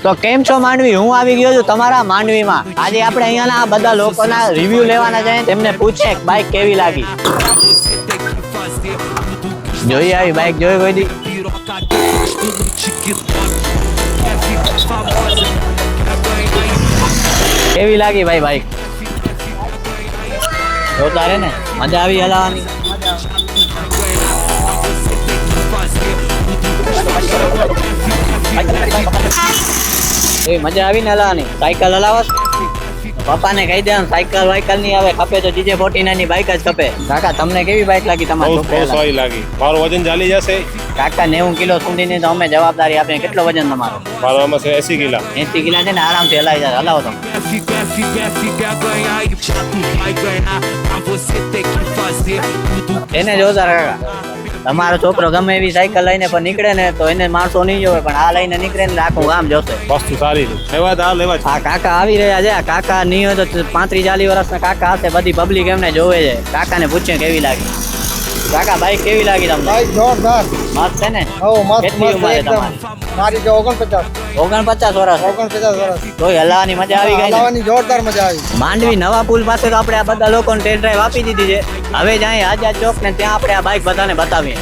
તો કેમ છો માંડવી? હું આવી ગયો છું તમારા માંડવીમાં. આજે આપણે અહીંયાના આ બધા લોકોના રિવ્યુ લેવાના છે, તેમને પૂછે બાઈક કેવી લાગી. જોઈ આવી બાઈક જોઈ કોઈ દી? કેવી લાગી ભાઈ બાઈક? જોતા રે ને, મજા આવી હલાવવાની. એ મજા આવી ને હલાવવાની. સાયકલ હલાવસ પપ્પાને કહી દેવાનું સાયકલ વાયકલ નહીં આવે, ખપે તો DJ49 ની બાઈક જ ખપે. કાકા તમને કેવી બાઈક લાગી? તમારી બહુ સારી લાગી. મારું વજન ચાલી જશે કાકા 90 કિલો સુધીની તો અમે જવાબદારી આપીએ. કેટલો વજન તમારો? મારું આમાં છે 80 કિલા. 80 કિલા છે ને, આરામથી હલાવી જાય. હલાવો તમે. એને જોતા કાકા, તમારો છોકરો ગમે એવી સાયકલ લઈને પણ નીકળે ને તો એને માણસો નહીં જોવે, પણ આ લઈને નીકળે ને આખું ગામ જોશે. વસ્તુ સારી છે. લેવા આ કાકા આવી રહ્યા છે. આ કાકા નહીં હોય તો 35-40 વર્ષના કાકા હશે. બધી પબ્લિક એમને જોવે છે. કાકાને પૂછે કેવી લાગી. કાકા બાઈક કેવી લાગી તમને? બાઈક જોરદાર. મસ્ત છે ને? મસ્ત કેટલી ઉંમર છે તમારી? મારી તો 49 વર્ષ. 49 વર્ષ. તોય હલાવાની મજા આવી ગઈ ને? હલાવાની જોરદાર મજા આવી. માંડવી નવા પુલ પાસે તો આપણે આ બધા લોકોને ટેસ્ટ ડ્રાઈવ આપી દીધી છે. હવે જાય આઝાદ ચોક ને ત્યાં આપણે આ બાઈક બધાને બતાવીએ.